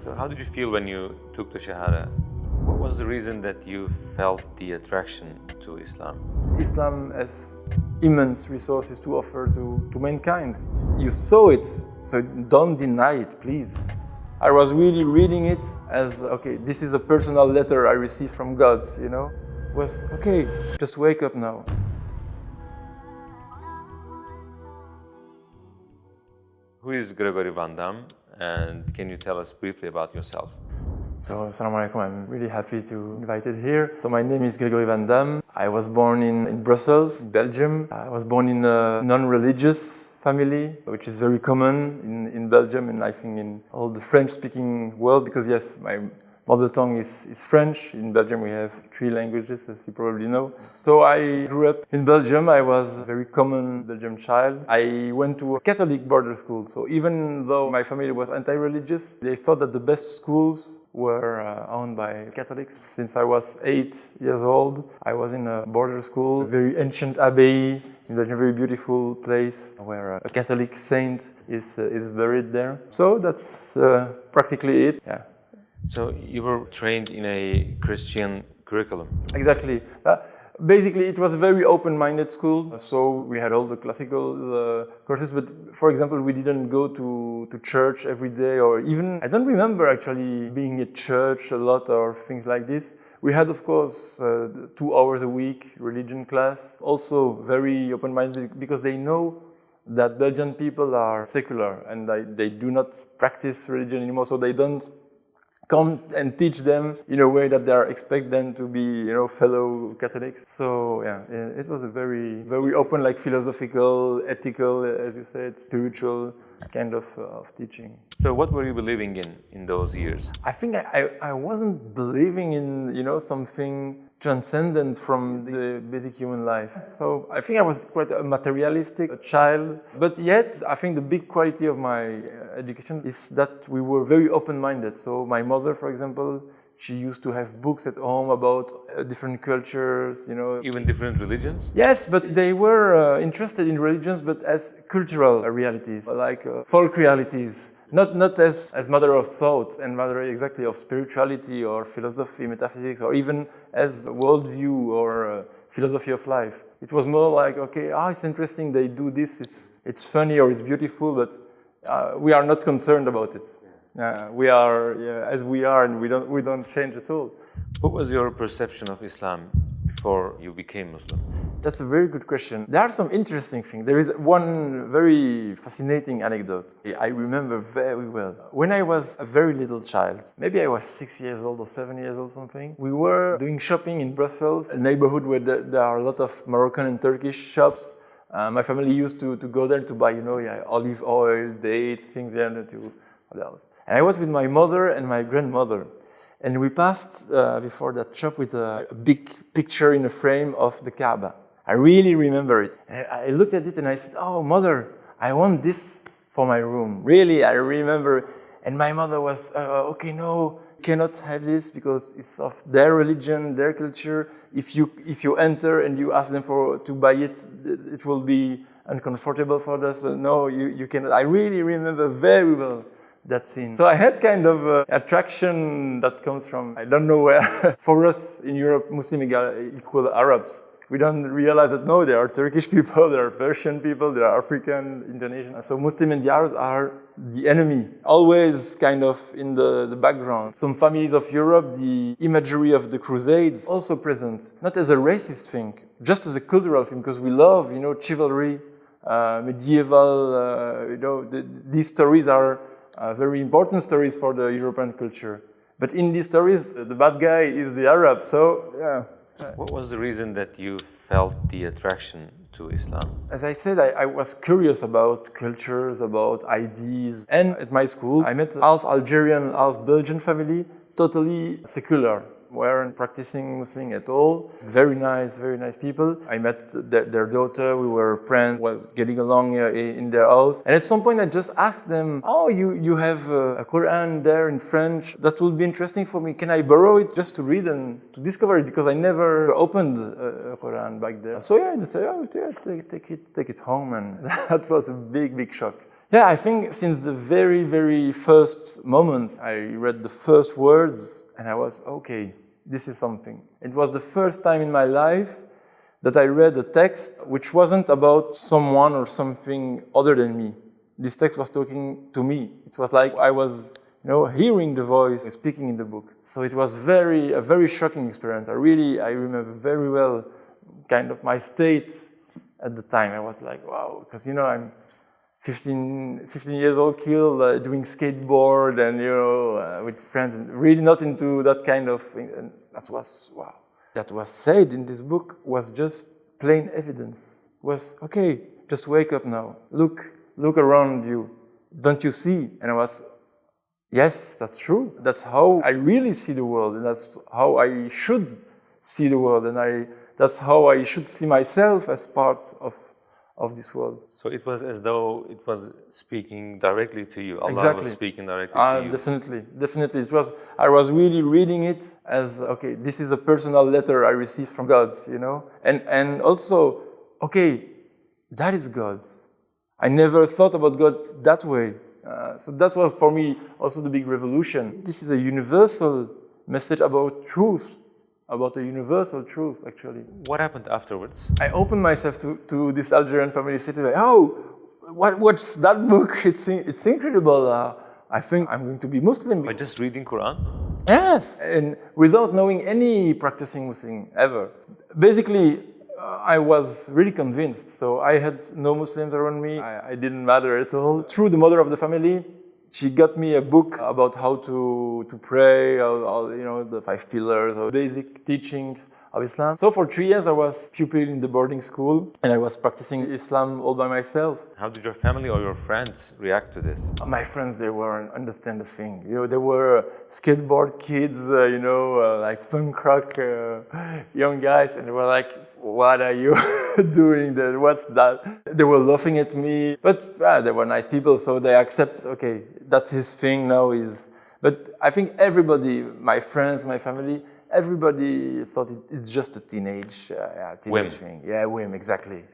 So how did you feel when you took the Shahada? What was the reason that you felt the attraction to Islam? Islam has immense resources to offer to mankind. You saw it, so don't deny it, please. I was really reading it as, okay, this is a personal letter I received from God, you know? It was, okay, just wake up now. Who is Gregory Van Damme, and can you tell us briefly about yourself? So, Assalamu alaikum, I'm really happy to be invited here. So my name is Gregory Van Damme. I was born in Brussels, Belgium. I was born in a non-religious family, which is very common in Belgium and I think in all the French-speaking world, because yes, my mother tongue is French. In Belgium we have 3 languages, as you probably know. So I grew up in Belgium. I was a very common Belgian child. I went to a Catholic border school. So even though my family was anti-religious, they thought that the best schools were owned by Catholics. Since I was 8 years old, I was in a border school, a very ancient abbey, in a very beautiful place where a Catholic saint is buried there. So that's practically it. Yeah. So you were trained in a Christian curriculum? Exactly. Basically, it was a very open-minded school. So we had all the classical courses, but for example, we didn't go to church every day, or even, I don't remember actually being at church a lot or things like this. We had, of course, 2 hours a week religion class. Also very open-minded because they know that Belgian people are secular and they do not practice religion anymore, so they don't come and teach them in a way that they expect them to be, you know, fellow Catholics. So yeah, it was a very, very open, like philosophical, ethical, as you said, spiritual kind of teaching. So what were you believing in those years? I think I wasn't believing in, you know, something transcendent from the basic human life. So I think I was quite a materialistic child, but yet I think the big quality of my education is that we were very open-minded. So my mother, for example, she used to have books at home about different cultures, you know. Even different religions? Yes, but they were interested in religions, but as cultural realities, like folk realities. Not as matter of thought and matter exactly of spirituality or philosophy, metaphysics, or even as worldview or philosophy of life. It was more like, okay, it's interesting, they do this, it's funny or it's beautiful, but we are not concerned about it. We are as we are, and we don't change at all. What was your perception of Islam before you became Muslim? That's a very good question. There are some interesting things. There is one very fascinating anecdote I remember very well. When I was a very little child, maybe I was 6 years old or 7 years old, something, we were doing shopping in Brussels, a neighborhood where there are a lot of Moroccan and Turkish shops. My family used to go there to buy, olive oil, dates, things there to what else. And I was with my mother and my grandmother. And we passed before that shop with a big picture in a frame of the Kaaba. I really remember it. And I looked at it and I said, "Oh, mother, I want this for my room." Really, I remember. And my mother was, "Okay, no, you cannot have this because it's of their religion, their culture. If you enter and you ask them to buy it, it will be uncomfortable for us. So no, you cannot." I really remember very well that scene. So I had kind of attraction that comes from, I don't know where. For us in Europe, Muslim equal Arabs. We don't realize that, no, there are Turkish people, there are Persian people, there are African, Indonesian. So Muslim and the Arabs are the enemy, always kind of in the background. Some families of Europe, the imagery of the Crusades also present, not as a racist thing, just as a cultural thing, because we love, chivalry, medieval, these stories are very important stories for the European culture. But in these stories, the bad guy is the Arab, so yeah. What was the reason that you felt the attraction to Islam? As I said, I was curious about cultures, about ideas. And at my school, I met half Algerian, half Belgian family, totally secular. Weren't practicing Muslim at all. Very nice people. I met their daughter, we were friends, getting along in their house. And at some point I just asked them, "Oh, you have a Quran there in French? That would be interesting for me. Can I borrow it just to read and to discover it?" Because I never opened a Quran back there. So yeah, they said, "Oh, yeah, take it home." And that was a big shock. Yeah, I think since the very, very first moment, I read the first words and I was, okay, this is something. It was the first time in my life that I read a text which wasn't about someone or something other than me. This text was talking to me. It was like I was, hearing the voice speaking in the book. So it was a very shocking experience. I remember very well kind of my state at the time. I was like, wow, because, I'm 15 years old kid doing skateboard and, with friends, really not into that kind of thing. And that was, wow. That was said in this book was just plain evidence. Was, okay, just wake up now. Look around you. Don't you see? And I was, yes, that's true. That's how I really see the world. And that's how I should see the world. And that's how I should see myself as part of this world. So it was as though it was speaking directly to you. Allah Exactly. was speaking directly to you. Definitely. I was really reading it as, okay, this is a personal letter I received from God, And also, okay, that is God. I never thought about God that way. So that was for me also the big revolution. This is a universal message about truth. About a universal truth, actually. What happened afterwards? I opened myself to this Algerian family city. Like, what's that book? It's incredible. I think I'm going to be Muslim. By just reading Quran? Yes, and without knowing any practicing Muslim ever. Basically, I was really convinced. So I had no Muslims around me. I didn't matter at all. Through the mother of the family, she got me a book about how to pray, all, the 5 pillars, or basic teachings of Islam. So for 3 years I was pupil in the boarding school and I was practicing Islam all by myself. How did your family or your friends react to this? My friends, they weren't understand the thing. They were skateboard kids, like punk rock young guys, and they were like, what are you doing there? What's that? They were laughing at me, but they were nice people, so they accept, okay, that's his thing now. But I think everybody, my friends, my family, everybody thought it's just a teenage whim. thing. Yeah, whim, exactly.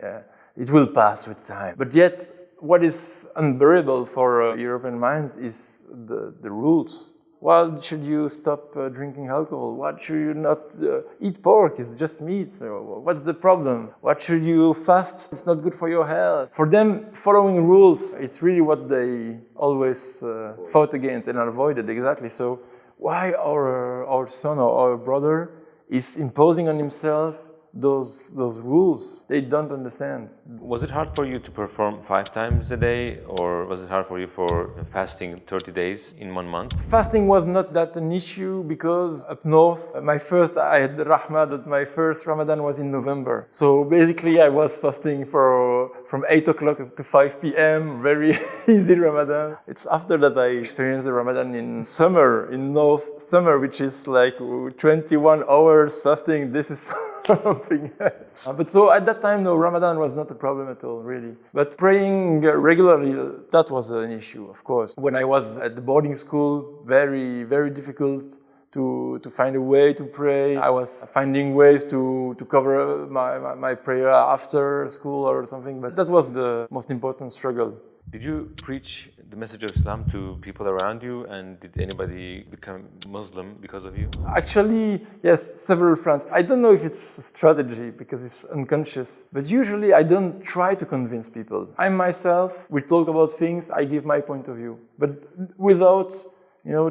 It will pass with time. But yet, what is unbearable for European minds is the rules. Why should you stop drinking alcohol? Why should you not eat pork? It's just meat. So what's the problem? Why should you fast? It's not good for your health. For them, following rules, it's really what they always fought against and avoided, exactly. So why our son or our brother is imposing on himself those rules they don't understand. Was it hard for you to perform 5 times a day, or was it hard for you for fasting 30 days in 1 month? Fasting was not that an issue because up north, I had the rahmah that my first Ramadan was in November. So basically I was fasting from 8 o'clock to 5 p.m. Very easy Ramadan. It's after that I experienced the Ramadan in summer, in North summer, which is like 21 hours fasting. This is something else. But so at that time, no, Ramadan was not a problem at all, really. But praying regularly, that was an issue, of course. When I was at the boarding school, very, very difficult to find a way to pray. I was finding ways to cover my prayer after school or something, but that was the most important struggle. Did you preach the message of Islam to people around you, and did anybody become Muslim because of you? Actually, yes, several friends. I don't know if it's a strategy because it's unconscious, but usually I don't try to convince people. I myself, we talk about things, I give my point of view, but without,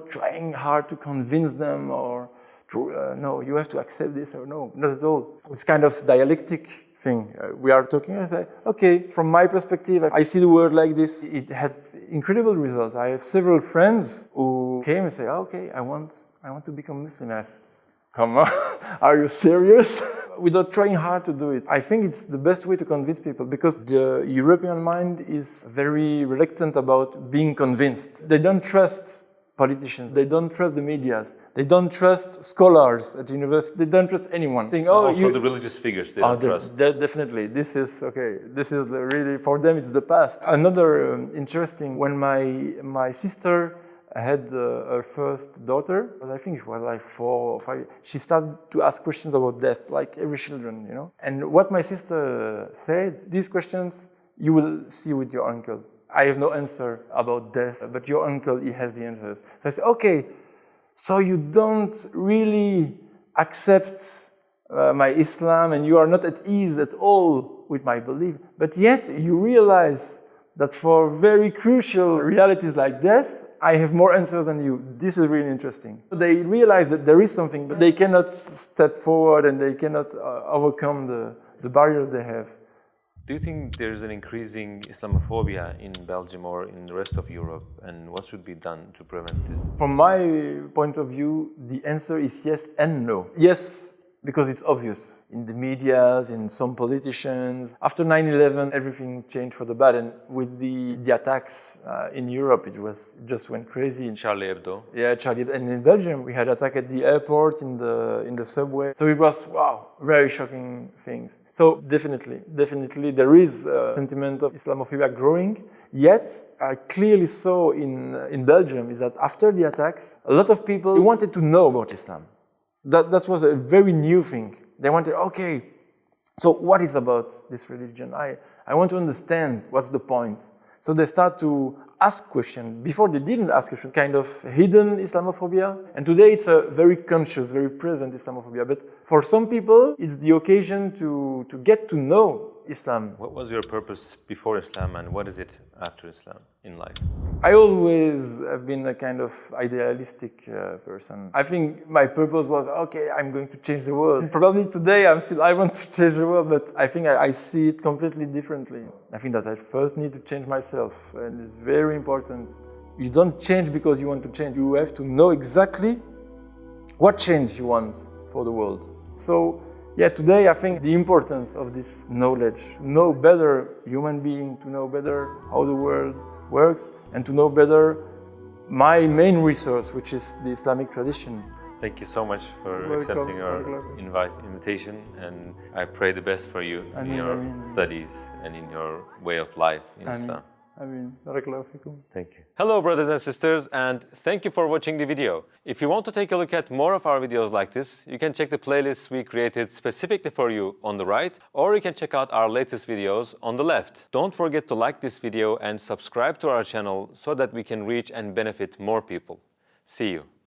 trying hard to convince them or, no, you have to accept this or no, not at all. It's kind of dialectic thing. We are talking, I say, okay, from my perspective, I see the world like this. It had incredible results. I have several friends who came and say, okay, I want to become Muslim. And I said, come on, are you serious? Without trying hard to do it. I think it's the best way to convince people because the European mind is very reluctant about being convinced. They don't trust politicians, they don't trust the medias, they don't trust scholars at university, they don't trust anyone. Also the religious figures they don't trust. Definitely, this is really, for them it's the past. Another interesting, when my sister had her first daughter, I think she was like 4 or 5, she started to ask questions about death, like every children, And what my sister said, these questions you will see with your uncle. I have no answer about death, but your uncle, he has the answers. So I said, okay, so you don't really accept my Islam and you are not at ease at all with my belief, but yet you realize that for very crucial realities like death, I have more answers than you. This is really interesting. They realize that there is something, but they cannot step forward and they cannot overcome the barriers they have. Do you think there is an increasing Islamophobia in Belgium or in the rest of Europe? And what should be done to prevent this? From my point of view, the answer is yes and no. Yes, because it's obvious in the medias, in some politicians. After 9/11, everything changed for the bad, and with the attacks in Europe, it just went crazy. Charlie Hebdo. Yeah, Charlie. And in Belgium, we had attack at the airport, in the subway. So it was very shocking things. So definitely, there is a sentiment of Islamophobia growing. Yet, I clearly saw in Belgium is that after the attacks, a lot of people wanted to know about Islam. That was a very new thing. They wanted, okay, so what is about this religion? I want to understand what's the point. So they start to ask questions. Before they didn't ask questions, kind of hidden Islamophobia. And today it's a very conscious, very present Islamophobia. But for some people, it's the occasion to get to know Islam. What was your purpose before Islam and what is it after Islam in life? I always have been a kind of idealistic person. I think my purpose was, okay, I'm going to change the world. Probably today I want to change the world, but I think I see it completely differently. I think that I first need to change myself, and it's very important. You don't change because you want to change. You have to know exactly what change you want for the world. So, yeah, today I think the importance of this knowledge, to know better human being, to know better how the world works, and to know better my main resource, which is the Islamic tradition. Thank you so much for accepting our invitation, and I pray the best for you in your studies and in your way of life in Islam. Thank you. Hello brothers and sisters, and thank you for watching the video. If you want to take a look at more of our videos like this, you can check the playlists we created specifically for you on the right, or you can check out our latest videos on the left. Don't forget to like this video and subscribe to our channel so that we can reach and benefit more people. See you.